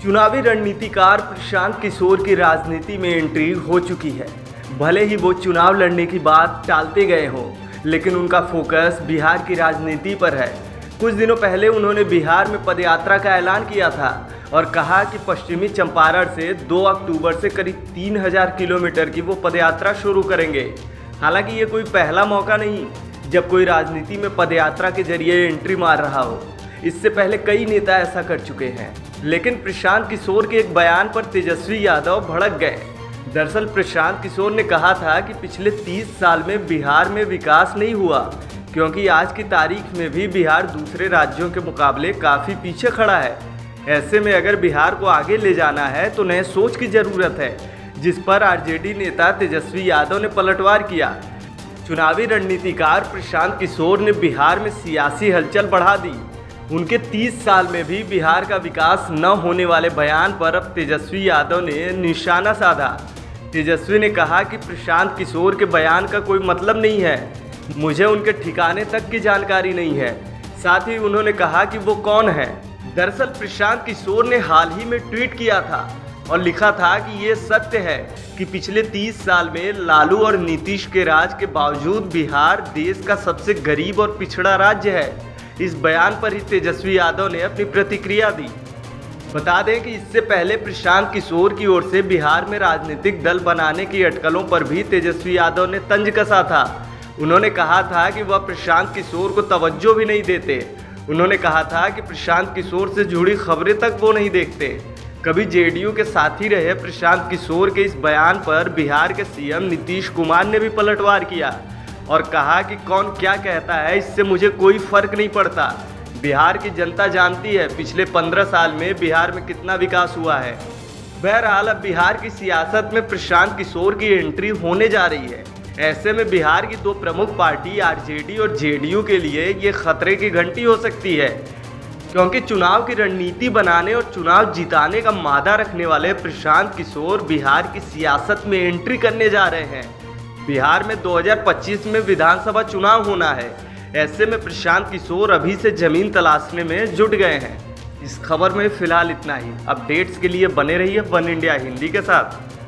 चुनावी रणनीतिकार प्रशांत किशोर की राजनीति में एंट्री हो चुकी है। भले ही वो चुनाव लड़ने की बात टालते गए हों, लेकिन उनका फोकस बिहार की राजनीति पर है। कुछ दिनों पहले उन्होंने बिहार में पदयात्रा का ऐलान किया था और कहा कि पश्चिमी चंपारण से 2 अक्टूबर से करीब 3000 किलोमीटर की वो पदयात्रा शुरू करेंगे। हालांकि ये कोई पहला मौका नहीं जब कोई राजनीति में पदयात्रा के जरिए एंट्री मार रहा हो। इससे पहले कई नेता ऐसा कर चुके हैं, लेकिन प्रशांत किशोर के एक बयान पर तेजस्वी यादव भड़क गए। दरअसल प्रशांत किशोर ने कहा था कि पिछले 30 साल में बिहार में विकास नहीं हुआ, क्योंकि आज की तारीख में भी बिहार दूसरे राज्यों के मुकाबले काफ़ी पीछे खड़ा है। ऐसे में अगर बिहार को आगे ले जाना है तो नए सोच की ज़रूरत है, जिस पर आरजेडी नेता तेजस्वी यादव ने पलटवार किया। चुनावी रणनीतिकार प्रशांत किशोर ने बिहार में सियासी हलचल बढ़ा दी। उनके 30 साल में भी बिहार का विकास न होने वाले बयान पर अब तेजस्वी यादव ने निशाना साधा। तेजस्वी ने कहा कि प्रशांत किशोर के बयान का कोई मतलब नहीं है, मुझे उनके ठिकाने तक की जानकारी नहीं है। साथ ही उन्होंने कहा कि वो कौन है। दरअसल प्रशांत किशोर ने हाल ही में ट्वीट किया था और लिखा था कि ये सत्य है कि पिछले 30 साल में लालू और नीतीश के राज के बावजूद बिहार देश का सबसे गरीब और पिछड़ा राज्य है। इस बयान पर ही तेजस्वी यादव ने अपनी प्रतिक्रिया दी। बता दें कि इससे पहले प्रशांत किशोर की ओर से बिहार में राजनीतिक दल बनाने की अटकलों पर भी तेजस्वी यादव ने तंज कसा था। उन्होंने कहा था कि वह प्रशांत किशोर को तवज्जो भी नहीं देते। उन्होंने कहा था कि प्रशांत किशोर से जुड़ी खबरें तक वो नहीं देखते। कभी जेडीयू के साथी रहे प्रशांत किशोर के इस बयान पर बिहार के सीएम नीतीश कुमार ने भी पलटवार किया और कहा कि कौन क्या कहता है, इससे मुझे कोई फर्क नहीं पड़ता। बिहार की जनता जानती है पिछले 15 साल में बिहार में कितना विकास हुआ है। बहरहाल अब बिहार की सियासत में प्रशांत किशोर की एंट्री होने जा रही है। ऐसे में बिहार की 2 प्रमुख पार्टी आरजेडी और जेडीयू के लिए ये खतरे की घंटी हो सकती है, क्योंकि चुनाव की रणनीति बनाने और चुनाव जिताने का मादा रखने वाले प्रशांत किशोर बिहार की सियासत में एंट्री करने जा रहे हैं। बिहार में 2025 में विधानसभा चुनाव होना है। ऐसे में प्रशांत किशोर अभी से जमीन तलाशने में जुट गए हैं। इस खबर में फिलहाल इतना ही। अपडेट्स के लिए बने रहिए वन इंडिया हिंदी के साथ।